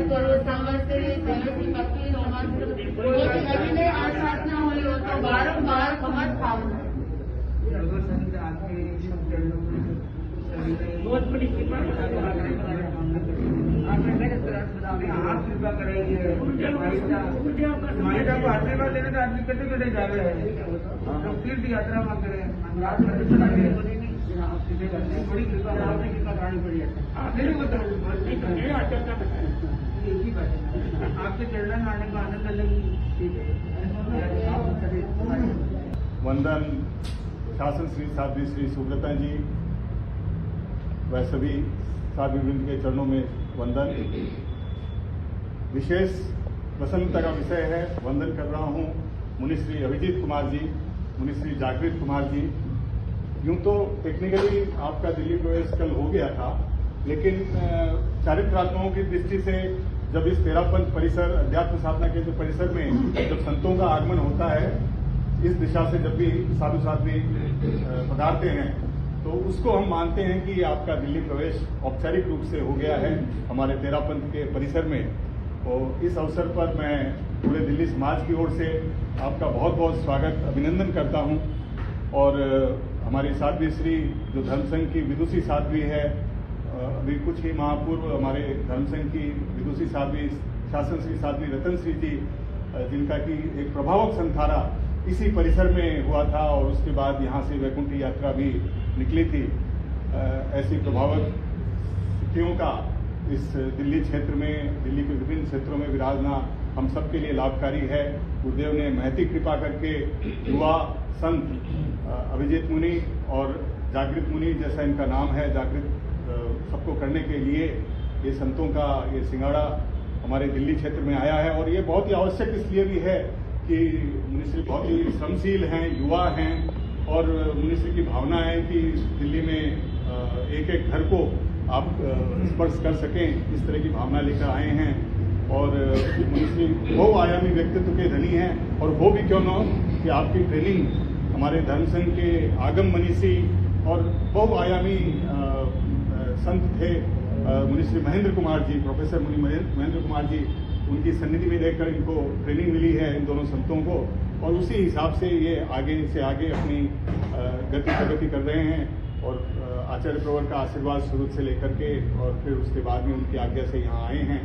करो संवत्सरी सहस्री पक्षी रोमांस यदि अभिनय आशासना हुई हो तो बारंबार कमर खाऊं। बहुत बड़ी कृपा आप कृपा करेंगे। माता को आशीर्वाद लेने तो आदमी कैसे कैसे जा रहे हैं, तो तीर्थ यात्रा में करें, बड़ी कृपा आपने कृपा करानी पड़ी है। मेरे को आपके चरण आने का आनंद अलग ही। वंदन शासन श्री साध्वी श्री सुब्रता जी व सभी साध्वी वृंद के चरणों में वंदन। विशेष प्रसन्नता का विषय है, वंदन कर रहा हूं मुनिश्री अभिजीत कुमार जी, मुनिश्री जागृत कुमार जी। यूं तो टेक्निकली आपका दिल्ली प्रवेश कल हो गया था, लेकिन चारित्रात्माओं की दृष्टि से जब इस तेरापंथ परिसर अध्यात्म साधना केंद्र परिसर में जब संतों का आगमन होता है, इस दिशा से जब भी साधु साध्वी पधारते हैं तो उसको हम मानते हैं कि आपका दिल्ली प्रवेश औपचारिक रूप से हो गया है हमारे तेरापंथ के परिसर में। और इस अवसर पर मैं पूरे दिल्ली समाज की ओर से आपका बहुत बहुत स्वागत अभिनंदन करता हूं। और हमारी साध्वी श्री जो धर्मसंघ की विदुषी साध्वी है, अभी कुछ ही माह पूर्व हमारे धर्मसंघ की विदुषी साध्वी शासन श्री साध्वी रतन श्री जी, जिनका की एक प्रभावक संथारा इसी परिसर में हुआ था और उसके बाद यहाँ से वैकुंठी यात्रा भी निकली थी। ऐसी प्रभावक स्थितियों का इस दिल्ली क्षेत्र में, दिल्ली के विभिन्न क्षेत्रों में विराजना हम सबके लिए लाभकारी है। गुरुदेव ने महती कृपा करके युवा संत अभिजीत मुनि और जागृत मुनि जैसा इनका नाम है, जागृत सबको करने के लिए ये संतों का ये सिंगाड़ा हमारे दिल्ली क्षेत्र में आया है। और ये बहुत ही आवश्यक इसलिए भी है कि मुनिश्री बहुत ही श्रमशील हैं, युवा हैं और मुनिश्री की भावना है कि दिल्ली में एक एक घर को आप स्पर्श कर सकें, इस तरह की भावना लेकर आए हैं। और मुनिश्री बहुआयामी व्यक्तित्व के धनी हैं और वो भी क्यों न हो कि आपकी ट्रेनिंग हमारे धर्मसंघ के आगम मनीषी और बहुआयामी संत थे मुनिश्री महेंद्र कुमार जी, प्रोफेसर मुनि महेंद्र कुमार जी, उनकी सन्निधि में रहकर इनको ट्रेनिंग मिली है इन दोनों संतों को। और उसी हिसाब से ये आगे से आगे अपनी गति प्रगति कर रहे हैं। और आचार्य प्रवर का आशीर्वाद शुरू से लेकर के और फिर उसके बाद में उनकी आज्ञा से यहाँ आए हैं।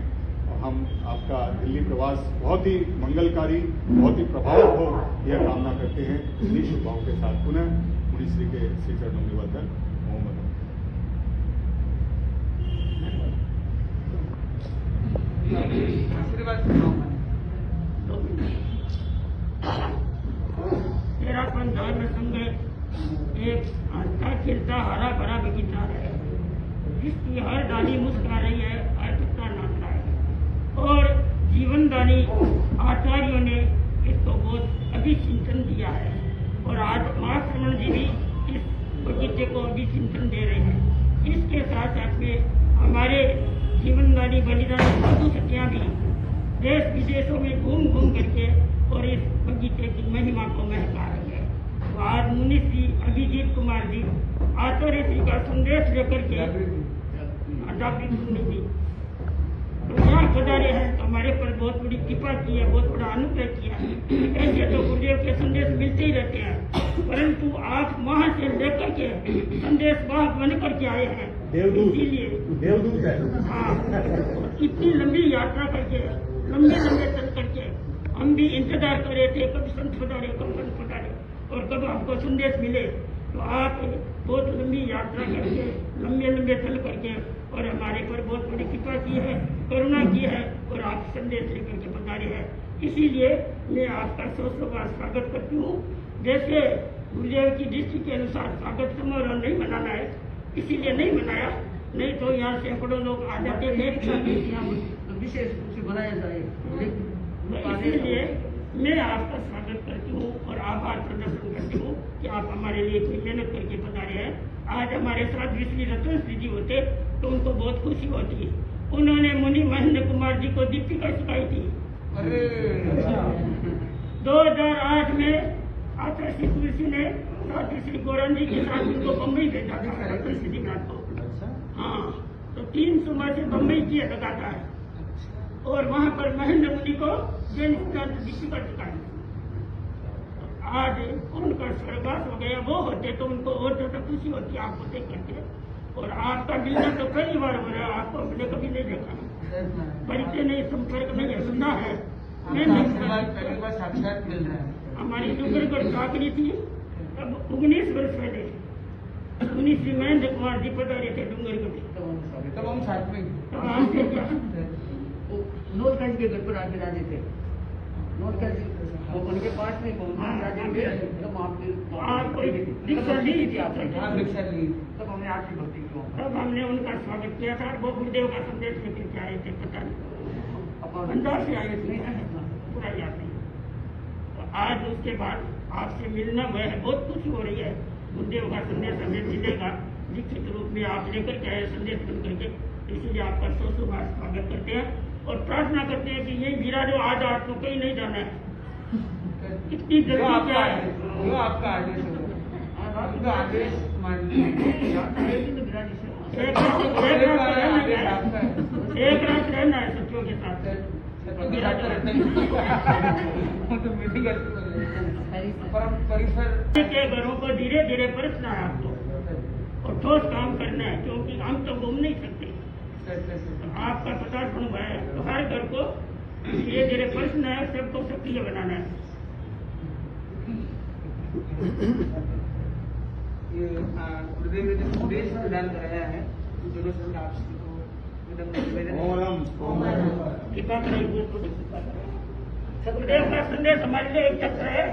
और हम आपका दिल्ली प्रवास बहुत ही मंगलकारी, बहुत ही प्रभावक हो, यह कामना करते हैं। इन्हीं शुभभावों के साथ पुनः मुनिश्री के श्री चरणों में वंदन। ओम नमः। तेरापंथ धर्म संघ एक हंसता खिलता हरा भरा बगीचा है, जिसकी हर डाली मुस्कुरा रही है, हर पत्ता नाच रहा है। और जीवनदानी आचार्यों ने इसको बहुत अभिसिंचन दिया है और आज महाश्रमण जी भी इस बगीचे को अभिसिंचन दे रहे हैं। इसके साथ साथ में हमारे जीवनदानी बलिदानी साधु सत्या भी देश विदेशों में घूम घूम करके और इस बगीचे की महिमा को महका रहे हैं। तो आज मुनिश्री अभिजीत कुमार जी आचार्य श्री का संदेश लेकर के जागृत मुनि जी तो यहाँ पधारे हैं, तो हमारे पर बहुत बड़ी कृपा की है, बहुत बड़ा अनुग्रह किया है। ऐसे तो गुरुदेव के संदेश मिलते ही रहते हैं, परंतु आप वहाँ से लेकर के संदेश वाहक बन करके आए हैं। इसीलिए देवदूत है। हाँ, इतनी लंबी यात्रा करके, लंबे चल करके हम भी इंतजार कर रहे थे, कब संत पधारे, कब संत पधारे और कब हमको संदेश मिले। तो आप बहुत लंबी यात्रा करके, लंबे चल करके और हमारे पर बहुत बड़ी कृपा की है, करुणा की है और आप संदेश लेकर के पधारे हैं। इसीलिए मैं आपका सौ बार स्वागत करती हूँ। जैसे गुरुदेव की दृष्टि के अनुसार स्वागत समारोह नहीं मनाना है, इसीलिए नहीं मनाया, नहीं तो यहाँ सैकड़ों लोग आ जाते थे। विशेष रूप से बनाया जाए, इसलिए मैं आपका स्वागत करती हूँ और आभार प्रदर्शन करती हूँ कि आप हमारे लिए इतनी मेहनत करके पधारे हैं। आज हमारे साथ श्री रतन श्री जी होते तो उनको बहुत खुशी होती। उन्होंने मुनि महेंद्र कुमार जी को दीपिका सिखाई थी। 2008 में आचार्य श्री तुलसी ने साथ श्री गौरन जी के साथ उनको बम्बई भेजा था रतन श्री को। हाँ, तो 3 सुबह से बम्बई किए लगाता है। और वहां पर महेंद्र मुनि को जैन सिद्धांत दीक्षित कर चुका है। आज उनका स्वर्गवास हो गया, वो होते तो उनको और ज्यादा खुशी होती आपको देख करके। और आपका मिलना तो पहली बार हो रहा है, आपको हमने कभी नहीं देखा, परिचय नहीं, संपर्क नहीं है, सुना है। पहली बार साक्षात मिल रहा है। हमारी डूंगरगढ़ चाकरी थी, तब 19 वर्ष पहले मुनि श्री महेंद्र कुमार जी पधारे थे डूंगरगढ़ में। तब हम साथ में तब हमसे क्या नोटगंज के घर पर आके राजे थे, नोटगंज वो उनके पास में राजे थे। तब आपकी आप कोई दीक्षा ली थी आपने? हाँ दीक्षा ली। तब हमने आपकी भक्ति की तब हमने उनका स्वागत किया था। वो गुरुदेव का संदेश लेकर के आए थे, पता नहीं अंदाज से आए थे, पूरा याद नहीं। तो आज उसके बाद आपसे मिलना वह बहुत खुशी हो रही है। गुरुदेव का संदेश हमें मिलेगा लिखित रूप में, आप लेकर के आए संदेश बन करके, इसलिए आपका सौ बार स्वागत करते हैं और प्रार्थना करते हैं कि ये वीरा जो आज आपको कहीं नहीं जाना है। कितनी जल्दी क्या है, जो आपका आदेश होगा, आपका आदेश मानिए। एक रात रहना है सत्यों के साथ। तो मीटिंग परिसर के घरों को धीरे धीरे परखना है आपको और ठोस काम करना है, क्योंकि हम तो घूम नहीं सकते। आपका 50 गुण है, तो हर घर को धीरे धीरे परखना है, सबको सक्रिय बनाना है। ये गुरुदेव ने जो संदेश प्रदान कराया है, दोनों संघ आपसी को कृपा करें, सदगुरुदेव का संदेश हमारे लिए एक चक्र है।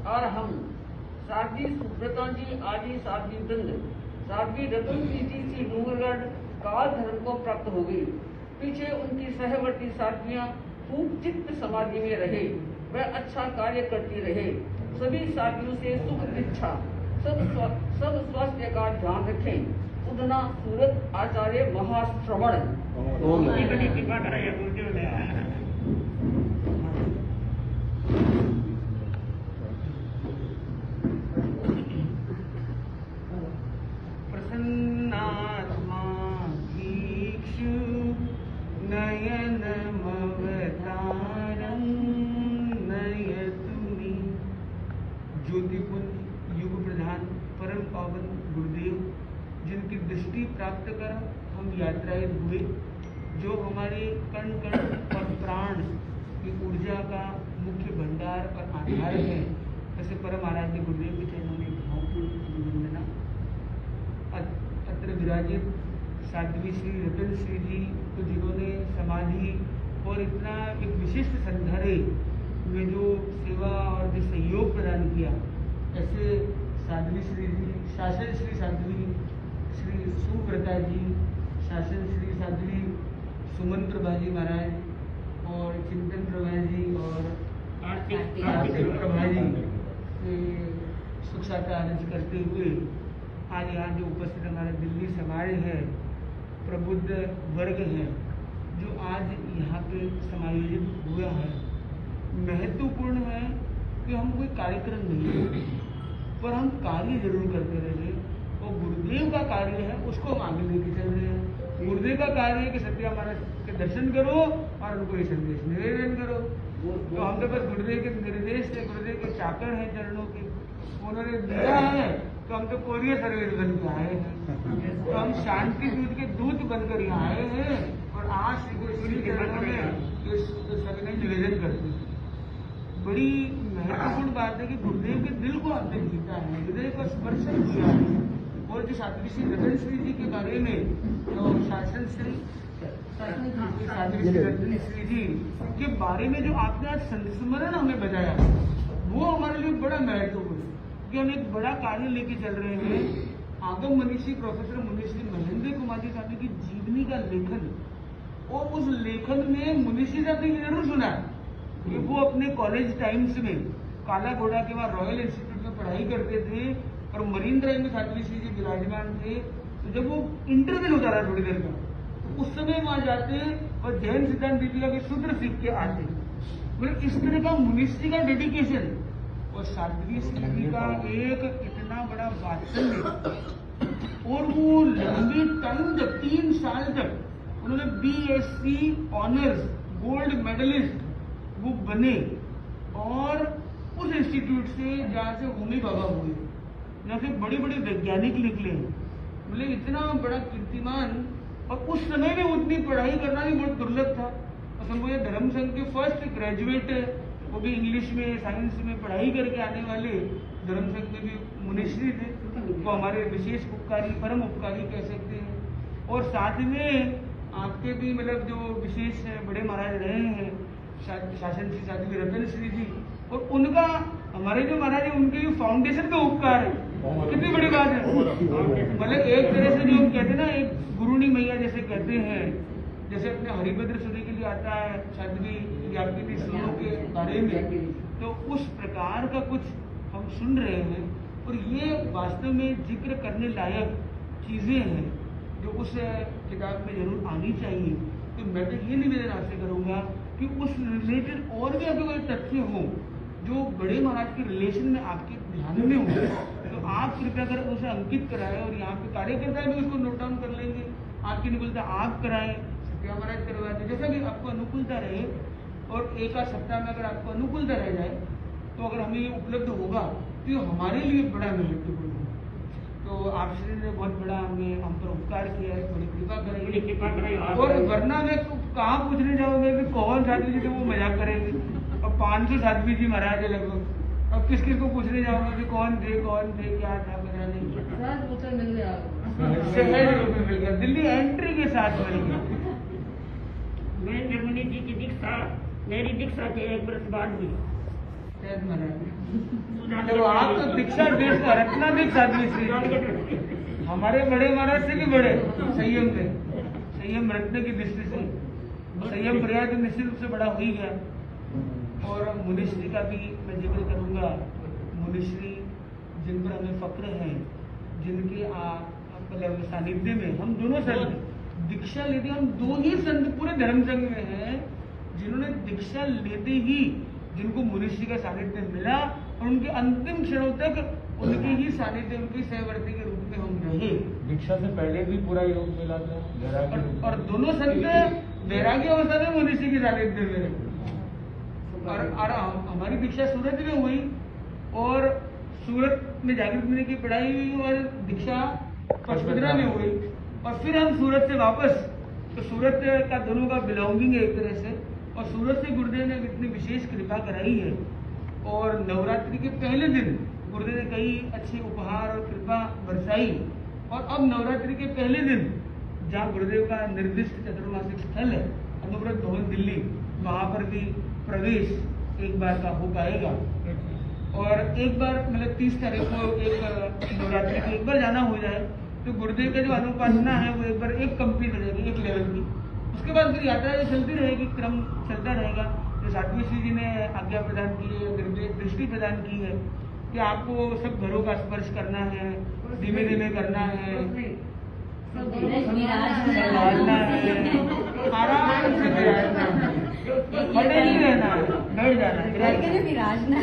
और हम साध्वी सुब्रता जी आदि साध्वी वृंद साध्वी रतन जी सी डूंगरगढ़ काल धर्म को प्राप्त हो गई। पीछे उनकी सहवर्ती साध्वियां खूब चित्त समाधि में रहे, वह अच्छा कार्य करती रहे। सभी साथियों से सुख इच्छा, सब स्वास्थ्य का ध्यान रखें। उदना सूरत आचार्य महाश्रवण। कृपा कराइए गुरुदेव ने। प्रसन्नात्मा भिक्षु नयनमवतारं नयतुनि। ज्योतिपुंज युग प्रधान परम पावन गुरुदेव, जिनकी दृष्टि प्राप्त कर हम यात्राएं हुए, जो हमारे कण कण और प्राण की ऊर्जा का मुख्य भंडार और आधार है, ऐसे परम आराध्य गुरुदेव के चरणों में भावपूर्ण वंदना। अत्र विराजित साध्वी श्री रतन श्री जी को, जिन्होंने समाधि और इतना एक विशिष्ट संधारे में जो सेवा और जो सहयोग प्रदान किया, ऐसे साध्वी श्री जी, शासन श्री साध्वी श्री सुव्रता जी, शासन श्री साध्वी सुमन प्रभा जी महाराज और चिंतन प्रभा जी और कार्तिक प्रभा जी सुख साथ आनंद करते हुए आज यहाँ जो उपस्थित हमारा दिल्ली समाज है, प्रबुद्ध वर्ग है, जो आज यहाँ पे समायोजित हुआ है, महत्वपूर्ण है कि हम कोई कार्यक्रम नहीं है, पर हम कार्य जरूर करते रहे। और गुरुदेव का कार्य है, उसको हम आगे लेके चल रहे हैं। गुरुदेव का कार्य है कि सत्या महाराज के दर्शन करो और उनको ये संदेश निवेदन करो। तो हम तो बस गुरुदेव के निर्देश से, गुरुदेव के चाकर हैं चरणों के, उन्होंने दिया है, तो हम तो कोरियर सर्विस बन के आए हैं। तो हम शांति दूत के दूत बनकर यहाँ आए हैं और आज श्री के चरणों में ये सविनय निवेदन करते हैं। बड़ी महत्वपूर्ण बात है कि गुरुदेव के दिल को आपने जीता है, गुरुदेव का स्पर्शन किया है। और जो साध्वी श्री रतन श्री जी के बारे में जो शासन श्री साध्वी श्री रतन श्री जी के बारे में जो आपने आज संस्मरण हमें बताया, वो हमारे लिए बड़ा महत्वपूर्ण है कि हम एक बड़ा कार्य लेके चल रहे हैं। आगम मनीषी प्रोफेसर मुनिश्री महेंद्र कुमार जी साहब की जीवनी का लेखन, और उस लेखन में मुनिश्री साहब ने जरूर सुना कि वो अपने कॉलेज टाइम्स में काला घोड़ा के वहाँ रॉयल इंस्टीट्यूट में पढ़ाई करते थे और मरीन ड्राइव में साध्वी श्री जी विराजमान थे। तो जब वो इंटरवल होता रहा थोड़ी देर का, तो उस समय वहां जाते और जैन सिद्धांत दीपिका के सूत्र सीख के आते। मतलब इस तरह का मुनिश्री का डेडिकेशन और साध्वी श्री जी का एक इतना बड़ा वात्सल्य उन्होंने BSc ऑनर्स गोल्ड मेडलिस्ट वो बने, और उस इंस्टीट्यूट से जहाँ से होमी बाबा हुए, जहाँ से बड़े बड़े वैज्ञानिक निकले, मतलब इतना बड़ा कीर्तिमान। और उस समय में उतनी पढ़ाई करना भी बहुत दुर्लभ था। और संभव धर्म संघ के फर्स्ट ग्रेजुएट, वो भी इंग्लिश में साइंस में पढ़ाई करके आने वाले धर्म संघ में भी मुनिश्री थे, वो हमारे विशेष उपकारी, परम उपकारी कह सकते हैं। और साथ में आपके भी मतलब जो विशेष बड़े महाराज रहे हैं शासन श्री साध्वी रतन श्री जी, और उनका हमारे जो महाराज है उनके भी फाउंडेशन का उपकार है, कितनी बड़ी बात है। मतलब एक तरह से जो हम कहते हैं ना, एक गुरुनी मैया जैसे कहते हैं, जैसे अपने हरिभद्र सूर्य के लिए आता है साध्वी व्यापी सूर्यों के बारे में, तो उस प्रकार का कुछ हम सुन रहे हैं। और ये वास्तव में जिक्र करने लायक चीजें हैं जो उस किताब में जरूर आनी चाहिए। तो मैं तो ये निवेदन आपसे करूंगा कि उस रिलेटेड और भी अगर कोई तथ्य हो जो बड़े महाराज के रिलेशन में आपके ध्यान में हो, तो आप कृपया कर उसे अंकित कराएं, और यहाँ पे कार्यकर्ता भी उसको नोट डाउन कर लेंगे। आपकी अनुकूलता आप कराएं, सत्या महाराज करवा दें, जैसा भी आपको अनुकूलता रहे। और एक आध सप्ताह में अगर आपको अनुकूलता रह जाए, तो अगर हमें ये उपलब्ध होगा तो ये हमारे लिए बड़ा महत्वपूर्ण है। तो आप श्री ने बहुत बड़ा हम पर उपकार किया है, बड़ी कृपा करेगी। और वरना मैं कहाँ पूछने जाओगे कि कौन साध्वी जी थे, वो मजाक करेंगे। और 500 साध्वी जी महाराज है लगभग, अब किस किस को पूछने जाओगे कि कौन थे क्या था, पता नहीं। सहज रूप से मिल गया, सहज रूप में मिल गया, दिल्ली एंट्री के साथ मिल गया। मैं निर्मली जी की दीक्षा, मेरी दीक्षा के 1 वर्ष बाद हुई। तो आप तो दीक्षा देश का रत्ना दीक्षा साध्वी, हमारे बड़े महाराज से भी बड़े संयम थे, संयम रत्न की दृष्टि से संयम पर्याय तो निश्चित रूप से बड़ा हो ही गया। और मुनिश्री का भी मैं जिक्र करूंगा, मुनिश्री जिन पर हमें फक्र है, जिनके मतलब सानिध्य में हम दोनों संत दीक्षा लेते, हम 2 ही संत पूरे धर्म संघ में हैं जिन्होंने दीक्षा लेते ही जिनको मुनिश्री का सानिध्य मिला, और उनके अंतिम क्षणों तक उनके ही सानिध्य, उनके सहवर्ती के रूप में हम रहे। दीक्षा से पहले भी पूरा योग मिला था, और दोनों संत वैराग्य अवस्था में मुनिश्री के सानिध्य में रहे। और हमारी दीक्षा सूरत में हुई, और सूरत में जागृत मिलने की पढ़ाई हुई, और दीक्षा पचपदरा में हुई, और फिर हम सूरत से वापस, तो सूरत का दोनों का बिलोंगिंग है एक तरह से। और सूरत से गुरुदेव ने इतनी विशेष कृपा कराई है, और नवरात्रि के पहले दिन गुरुदेव ने कई अच्छे उपहार और कृपा बरसाई। और अब नवरात्रि के पहले दिन जहाँ गुरुदेव का निर्दिष्ट चतुर्मासिक स्थल है अनुव्रत भवन दिल्ली, वहाँ पर भी प्रवेश एक बार का हो पाएगा। और एक बार मतलब 30 तारीख को एक नवरात्रि को एक बार जाना हो जाए, तो गुरुदेव का जो अनुपासना है वो एक बार एक कंप्लीट हो जाएगी, एक लेवल की। उसके बाद फिर यात्रा चलती रहेगी, क्रम चलता रहेगा। जो साध्वी श्री जी ने आज्ञा प्रदान की है, निर्देश दृष्टि प्रदान की है कि आपको सब घरों का स्पर्श करना है, धीमे धीमे करना है, संभालना है, आराम से विराजना है, खड़े नहीं रहना है, बैठ जाना है, विराजना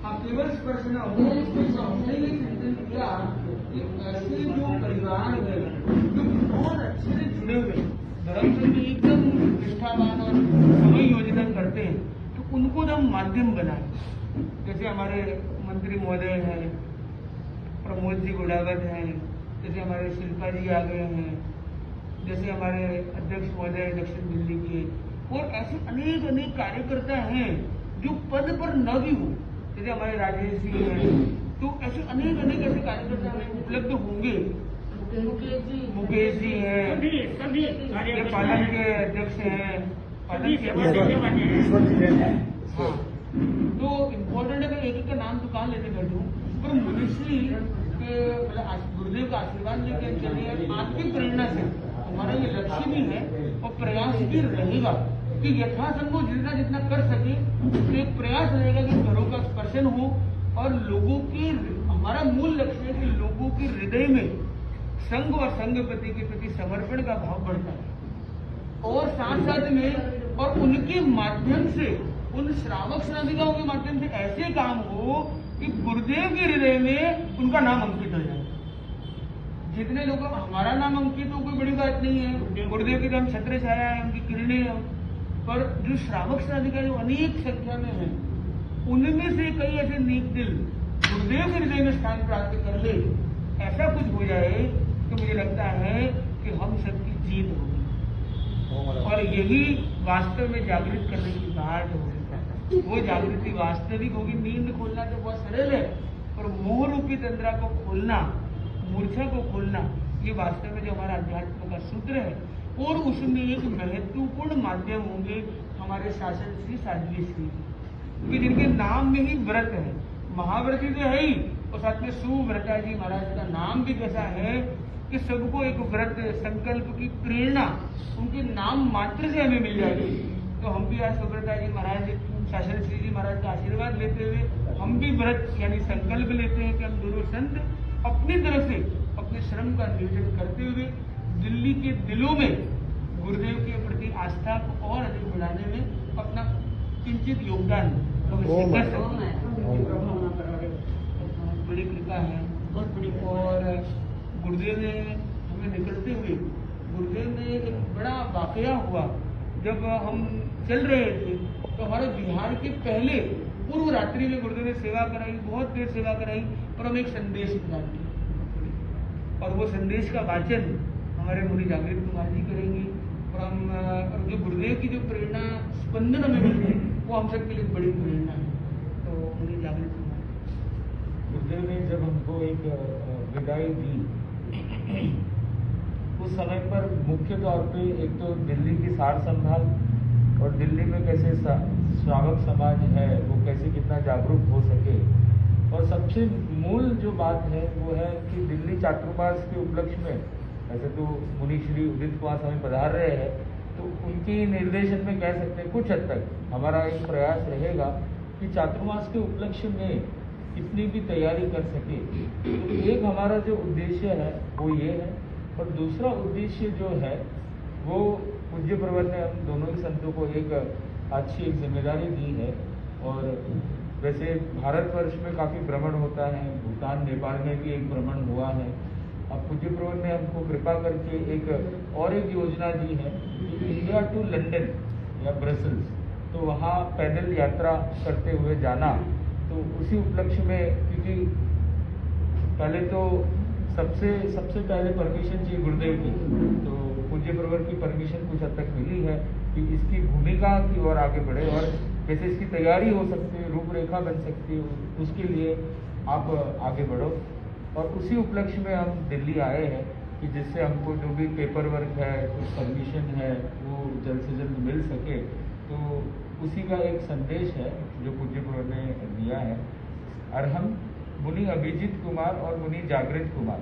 हाँ केवल स्पर्श न हो। हमने ये चिंतन किया कि ऐसे जो परिवार है जो बहुत अच्छे से जुड़े हुए धर्म से भी एकदम निष्ठावान और समय योजना करते हैं, तो उनको हम माध्यम बनाए। जैसे हमारे मंत्री महोदय हैं, प्रमोद जी गुड़ावत हैं, जैसे हमारे शिल्पा जी आ गए हैं, जैसे हमारे अध्यक्ष महोदय दक्षिण दिल्ली के, और ऐसे अनेक अनेक कार्यकर्ता हैं जो पद पर न भी हो, जैसे हमारे राजेश जी हैं। तो ऐसे अनेक अनेक ऐसे कार्यकर्ता हमें उपलब्ध होंगे। मुकेश जी हैं, सभी पालन के अध्यक्ष हैं, पालन के हाँ। तो इम्पोर्टेंट है, एक एक का नाम तो कहाँ लेने बैठूं, पर मुनिश्री के गुरुदेव का आशीर्वाद लेकर चले, आपकी प्रेरणा से हमारा ये लक्ष्य भी है और प्रयास भी रहेगा कि यथासंभव जितना जितना कर सके, तो एक प्रयास रहेगा कि घरों का स्पर्शन हो, और लोगों की, हमारा मूल लक्ष्य है कि लोगों के हृदय में संघ और संघपति के प्रति समर्पण का भाव बढ़ता है। और साथ साथ में और उनके माध्यम से, उन श्रावक श्राविकाओं के माध्यम से ऐसे काम हो कि गुरुदेव के हृदय में उनका नाम अंकित हो जाए। जितने लोग हमारा नाम अंकित हो कोई बड़ी बात नहीं है, गुरुदेव की तो हम छत्र छाया है, उनकी किरणें हैं, पर जो श्रावक श्राविका जो अनेक संख्या में है, उनमें से कई ऐसे नेक दिल गुरुदेव के हृदय में स्थान प्राप्त कर ले, ऐसा कुछ हो जाए तो मुझे लगता है कि हम सबकी जीत होगी। और यही वास्तव में जागृत करने की बात होगी। वो जागृति वास्तविक होगी। नींद खोलना तो बहुत सरल है, पर मोह रूपी तंद्रा को खोलना, मूर्छा को खोलना, ये वास्तव में जो हमारा अध्यात्म का सूत्र है। और उसमें एक महत्वपूर्ण माध्यम होंगे हमारे शासन श्री साध्वी श्री, क्योंकि जिनके नाम में ही व्रत है, महाव्रती तो है ही, और साथ में सुव्रता जी महाराज का नाम भी कैसा है कि सबको एक व्रत संकल्प की प्रेरणा उनके नाम मात्र से हमें मिल जाएगी। तो हम भी आज सुव्रता जी महाराज, शासन श्री जी महाराज का आशीर्वाद लेते हुए हम भी व्रत यानी संकल्प लेते हैं कि हम दोनों संत अपनी तरफ से अपने श्रम का नियोजन करते हुए दिल्ली के दिलों में गुरुदेव के प्रति आस्था को और अधिक बढ़ाने में अपना किंचित योगदान कर सकते हैं। बड़ी कृपा है, बहुत बड़ी। और गुरुदेव ने हमें निकलते हुए, गुरुदेव ने एक बड़ा वाकया हुआ, जब हम चल रहे थे तो हमारे बिहार के पहले पूर्व रात्रि में गुरुदेव ने सेवा कराई, बहुत देर सेवा कराई, और हम एक संदेश प्रदान किया, और वो संदेश का वाचन हमारे मुनि जागृत कुमार जी करेंगे। और जो गुरुदेव की जो प्रेरणा स्पंदन हमें मिलती है वो हम सबके लिए बड़ी प्रेरणा है। तो मुनि जागृत कुमार गुरुदेव ने जब हमको एक विदाई दी, उस समय पर मुख्य तौर पे एक तो दिल्ली की सार संभाल और दिल्ली में कैसे श्रावक समाज है वो कैसे कितना जागरूक हो सके, और सबसे मूल जो बात है वो है कि दिल्ली चातुर्मास के उपलक्ष्य में, वैसे तो मुनि श्री उदित कुमार स्वामी पधार रहे हैं, तो उनके निर्देशन में कह सकते हैं कुछ हद तक हमारा एक प्रयास रहेगा कि चातुर्मास के उपलक्ष्य में कितनी भी तैयारी कर सके। तो एक हमारा जो उद्देश्य है वो ये है, और दूसरा उद्देश्य जो है वो पूज्य प्रवर ने हम दोनों ही संतों को एक अच्छी एक जिम्मेदारी दी है। और वैसे भारतवर्ष में काफ़ी भ्रमण होता है, भूटान नेपाल में भी एक भ्रमण हुआ है। अब पूज्य प्रवर ने हमको कृपा करके एक और एक योजना दी है, इंडिया टू लंदन या ब्रसल्स, तो वहाँ पैदल यात्रा करते हुए जाना। तो उसी उपलक्ष्य में, क्योंकि पहले तो सबसे पहले परमिशन चाहिए गुरुदेव की, तो पूज्य प्रवर की परमिशन कुछ हद तक मिली है कि इसकी भूमिका की ओर आगे बढ़े, और कैसे इसकी तैयारी हो सकती है, रूपरेखा बन सकती है, उसके लिए आप आगे बढ़ो। और उसी उपलक्ष्य में हम दिल्ली आए हैं कि जिससे हमको जो भी पेपर वर्क है, कुछ परमिशन है, वो जल्द से जल्द मिल सके। तो उसी का एक संदेश है जो पूज्य प्रवर ने दिया है। और हम मुनि अभिजीत कुमार और मुनि जागृत कुमार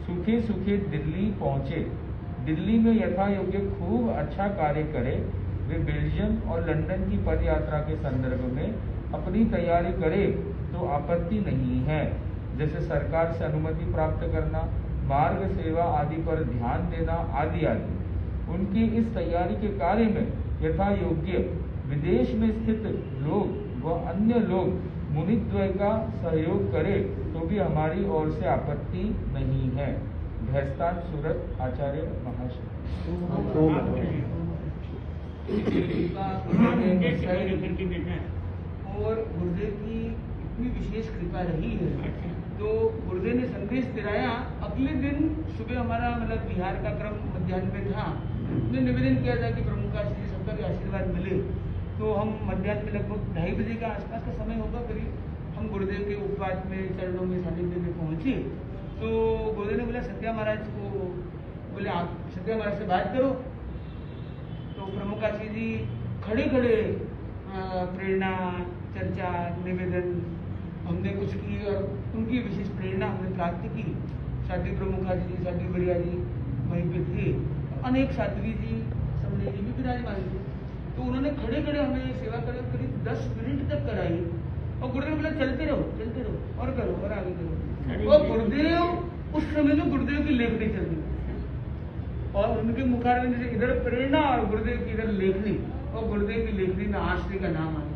सूखे सूखे दिल्ली पहुँचे, दिल्ली में यथा योग्य खूब अच्छा कार्य करे। वे बेल्जियम और लंदन की पद यात्रा के संदर्भ में अपनी तैयारी करे तो आपत्ति नहीं है, जैसे सरकार से अनुमति प्राप्त करना, मार्ग सेवा आदि पर ध्यान देना आदि आदि। उनकी इस तैयारी के कार्य में यथा योग्य विदेश में स्थित लोग व अन्य लोग मुनिद्वय का सहयोग करे तो भी हमारी ओर से आपत्ति नहीं है। भैस्तान सूरत आचार्य महाशय। और गुरुदेव की इतनी विशेष कृपा रही है, तो गुरुदेव ने संदेश दिलाया। अगले दिन सुबह हमारा मतलब बिहार का क्रम मध्याह्न में था, उसने निवेदन किया था कि प्रमुखाचार्य सबका भी आशीर्वाद मिले। तो हम मध्याह्न में लगभग 2:30 बजे का आसपास का समय होगा करीब, हम गुरुदेव के उपवास में चरणों में सानिध्य में पहुंचे। तो गुरुदेव ने बोला सत्या महाराज को, बोले आप सत्या महाराज से बात करो। तो प्रमुखाचार्य जी खड़े खड़े प्रेरणा, चर्चा, निवेदन हमने कुछ की, और उनकी विशेष प्रेरणा हमने प्राप्त की। साध्वी प्रमुखाचार्य जी, साध्वी बरिया जी वहीं पे थे, अनेक साध्वी जी, सबने जी भी विराजमान थे। तो उन्होंने खड़े खड़े हमें सेवा करीब 10 मिनट तक कराई, और गुरुदेव बोला चलते रहो और करो और आगे करो। और गुरुदेव उस समय में गुरुदेव की लेखनी चल रही, और उनके मुखारविंद से इधर प्रेरणा और गुरुदेव की इधर लेखनी, और गुरुदेव की लेखनी में आश्रय का नाम आया।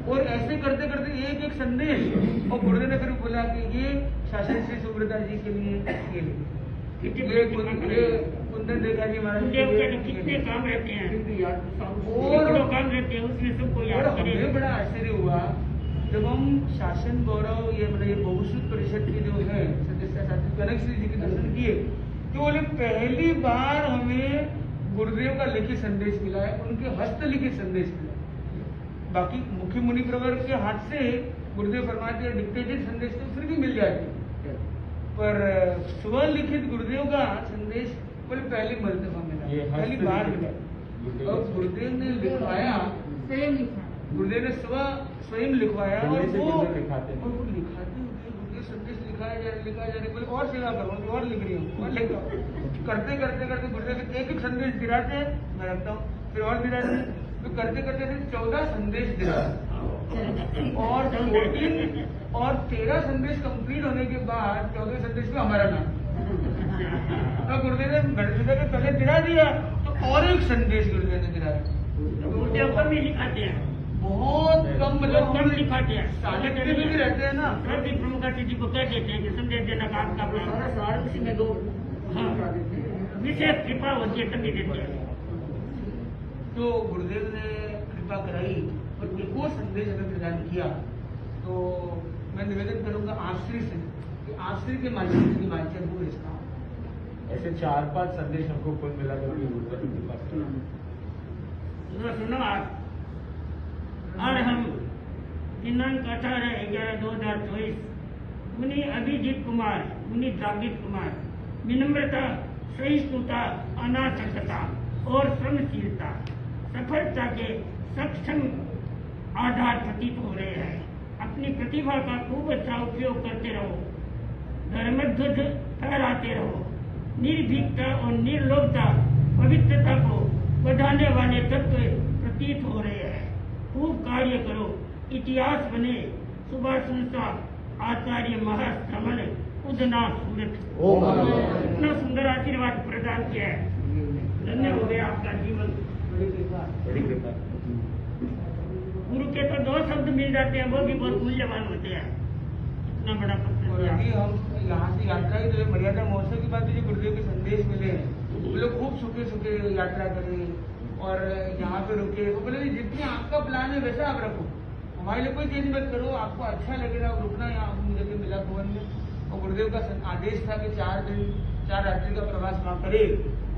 और ऐसे करते करते एक एक संदेश, और गुरुदेव ने फिर बोला कि ये शासन श्री सुब्रता जी के लिए, ये कुंदन रेखा जी महाराज कितने काम रहते हैं और काम रहते हैं, उसमें सबको याद हमें करें। बड़ा आश्चर्य हुआ जब हम शासन गौरव ये मतलब ये बहुश्रुत परिषद के जो है सदस्य साथी कनक श्री जी के दर्शन किए, तो बोले पहली बार हमें गुरुदेव का लिखित संदेश मिला है, उनके हस्त लिखित संदेश मिला। बाकी मुख्य मुनि प्रवर के हाथ से गुरुदेव फरमाते हैं डिक्टेटेड संदेश तो फिर भी मिल जाते, पर स्व लिखित गुरुदेव का संदेश बोले पहली मर्तबा मिला, पहली बार मिला। और गुरुदेव ने लिखवाया, गुरुदेव ने स्वयं लिखवाया और वो लिखाते हुए गुरुदेव संदेश लिखाया जा रहे, बोले और सेवा करो, और लिख रही हूँ, और लिखा करते करते करते गुरुदेव एक संदेश गिराते हैं, मैं रखता हूँ, फिर और गिराते हैं, तो करते करते फिर 14 संदेश गिराते और 14 और 13 संदेश कंप्लीट होने के बाद 14 संदेश में हमारा नाम, तो गुरुदेव ने गुरुदेव ने पहले गिरा दिया, तो और एक संदेश गुरुदेव ने गिराया। गुरुदेव कम ही लिखाते हैं, बहुत कम, मतलब कम लिखाते हैं। साहित्य में भी रहते हैं ना, सभी प्रमुख जी को कह देते हैं कि संदेश देना काम का सारा सार उसी में दो विशेष कृपा होती है तभी देते हैं। तो गुरुदेव ने कृपा कराई और एक और संदेश हमें प्रदान किया। तो मैं निवेदन करूंगा आश्री से कि आश्री के माध्यम से हिमाचल हो इसका ऐसे 4-5 संदेश हमको कुल मिला करके गुरुदेव के पास। सुनो और हम दिनांक 18/11/2024 मुनि अभिजीत कुमार, मुनि जागृत कुमार विनम्रता, सहिष्णुता, अनासक्तता और श्रमशीलता सफलता के सक्षम आधार प्रतीत हो रहे हैं। अपनी प्रतिभा का खूब अच्छा उपयोग करते रहो, धर्मध्वज फहराते रहो, निर्भीकता और निर्लोभता पवित्रता को बढ़ाने वाले तत्व प्रतीत हो रहे हैं। खूब कार्य करो, इतिहास बने। सुबह संस्था आचार्य महाश्रमण उदना सूरत। इतना सुंदर आशीर्वाद प्रदान किया है, धन्य हो गया आपका जीवन। गुरु के तो 2 शब्द मिल जाते हैं, वो भी बहुत मूल्यवान होते हैं। इतना बड़ा और पत्र अभी हम यहाँ से यात्रा की जो मर्यादा महोत्सव के बाद जो गुरुदेव के संदेश मिले हैं, वो लोग खूब सुखे सुखे यात्रा करें और यहाँ पे रुके। वो बोले जितनी आपका प्लान है वैसा आप रखो, हमारे लिए कोई चेंज मत करो, आपको अच्छा लगेगा आप रुकना यहाँ मुझे के मिला भवन में। और गुरुदेव का आदेश था कि 4 दिन 4 रात्रि का प्रवास वहाँ करे,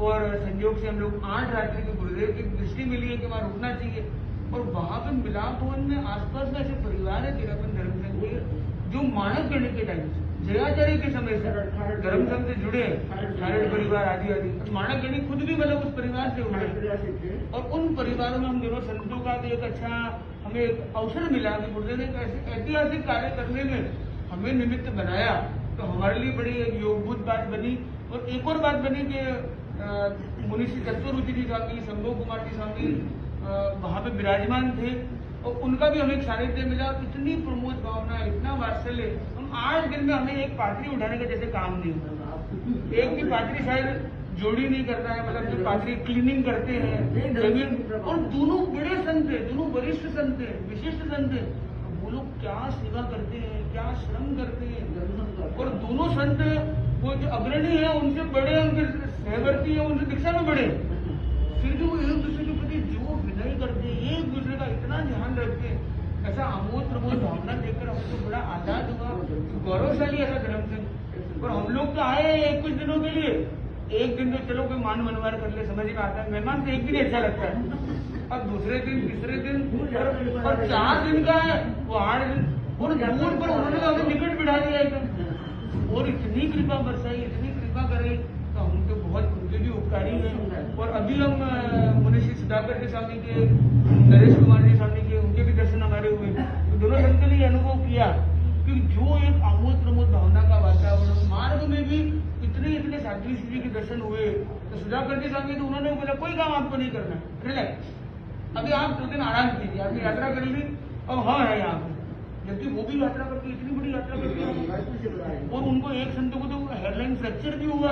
और संयोग से हम लोग 8 रात्रि के गुरुदेव की दृष्टि मिली है कि वहाँ रुकना चाहिए। और वहाँ पे मिलाप भवन में आसपास में ऐसे परिवार है तिरपन धर्म संघ के, जो मानव गण के टाइम जयाचार्य के समय से धर्म संघ से जुड़े, नारायण परिवार आदि आदि। मानव गणी खुद भी मतलब उस परिवार से उठे, और उन परिवारों में हम दोनों संतों का भी एक अच्छा हमें एक अवसर मिला कि गुरुदेव ने ऐसे ऐतिहासिक कार्य करने में हमें निमित्त बनाया, तो हमारे लिए बड़ी एक योगभूत बात बनी। और एक और बात बनी कि मुनि श्री तत्वरुचि जी स्वामी, संभव कुमार जी स्वामी वहाँ पे विराजमान थे, और उनका भी हमें एक सानिध्य मिला। और इतनी प्रमोद भावना, इतना वात्सल्य, हम 8 दिन में हमें एक पात्री उठाने का जैसे काम नहीं होता। एक भी पात्री शायद जोड़ी नहीं करता है, मतलब जो पात्री क्लीनिंग करते हैं जमीन, और दोनों बड़े संत है, दोनों वरिष्ठ संत है, विशिष्ट संत है, वो लोग क्या सेवा करते हैं, क्या श्रम करते हैं। और दोनों संत वो जो अग्रणी है उनसे बड़े, उनके सहवर्ती है उनसे दीक्षा में बड़े, फिर भी वो एक दूसरे के प्रति जो विनय करते हैं, एक दूसरे का इतना ध्यान रखते हैं। ऐसा अमोद प्रमोद भावना देखकर हमको बड़ा आजाद हुआ, गौरवशाली ऐसा धर्म संघ। और हम लोग तो आए कुछ दिनों के लिए, एक दिन तो चलो कोई मान मनवार कर ले, समझ में आता है, मेहमान तो एक दिन अच्छा लगता है, अब दूसरे दिन तीसरे दिन और 4 दिन का है वो 8 दिन, और दूर पर उन्होंने हमें निकट बिठा दिया एकदम, और इतनी कृपा बरसाई, इतनी कृपा कराई, तो हम तो बहुत उनके भी उपकारी हैं। और अभी हम मुनि श्री सुधाकर के स्वामी के, नरेश कुमार जी स्वामी के, उनके भी दर्शन हमारे हुए, तो दोनों संतों ने अनुभव किया कि जो एक आमोद प्रमोद भावना का वातावरण, मार्ग में भी इतने साध्वी जी के दर्शन हुए। तो सुधाकर जी स्वामी तो उन्होंने बोला कोई काम आपको नहीं करना, रिलैक्स, अभी आप 2 दिन आराम कीजिए, आपने यात्रा कर ली, अब हाँ है यहाँ पे। जबकि वो भी यात्रा करके, इतनी बड़ी यात्रा करके, और उनको एक संत को तो हेयरलाइन फ्रैक्चर भी हुआ,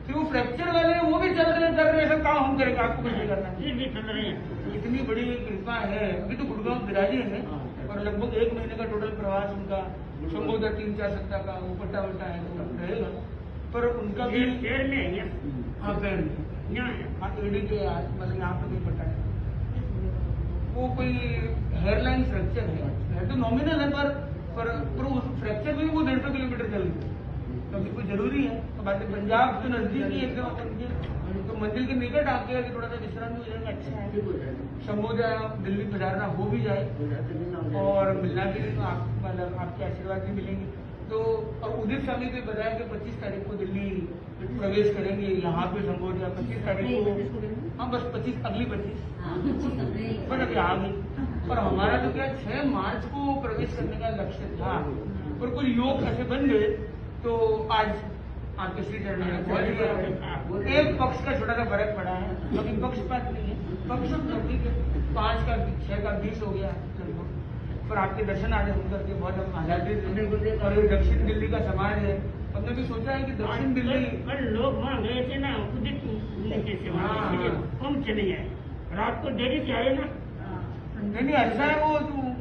फिर वो फ्रैक्चर वाले वो भी चल रहे कर रहे, सब काम हम करेंगे, आपको कुछ नहीं करना। ये भी चल रहे हैं। इतनी बड़ी कृपा है। अभी तो गुड़गांव विराजे हैं और लगभग 1 महीने का टोटल प्रवास उनका, संभवतः 3-4 सप्ताह का वो पट्टा वट्टा है तो रहेगा, पर उनका भी पैर में है या हाँ पैर में यहाँ है? हाँ एडी के मतलब यहाँ पे कोई पट्टा है, वो कोई हेयरलाइन फ्रैक्चर है तो नॉमिनल है, पर उस फ्रैक्चर में वो 150 किलोमीटर चल गए, क्योंकि कोई जरूरी है। तो बात है पंजाब तो नजदीक ही एकदम अपन के, तो मंदिर के निकट आके अगर थोड़ा सा विश्राम भी हो जाएगा अच्छा है। संबोधा दिल्ली पधारना हो भी जाए और मिलना भी नहीं तो आप मतलब आपके आशीर्वाद भी मिलेंगे। तो और उदित स्वामी को बताया कि 25 तारीख को दिल्ली प्रवेश करेंगे यहाँ पे संबोधा 25 तारीख को, हाँ बस 25 अगली 25 पर अभी आ गई। पर हमारा तो क्या 6 मार्च को प्रवेश करने का लक्ष्य था, पर कुछ योग ऐसे बन गए तो आज आपके श्री चरण में पहुंच गया। एक पक्ष का छोटा सा फर्क पड़ा है, लेकिन पक्षपात नहीं है, पक्ष तो ठीक है, 5 का 6 का 20 हो गया लगभग। पर आपके दर्शन आज हम करके बहुत हम आजादित, और ये दक्षिण दिल्ली का समाज है, हमने भी सोचा है कि दक्षिण दिल्ली कल लोग वहाँ गए थे ना उदित के सेवा, हम चले गए, रात को देरी से आए ना। नहीं ऐसा है, वो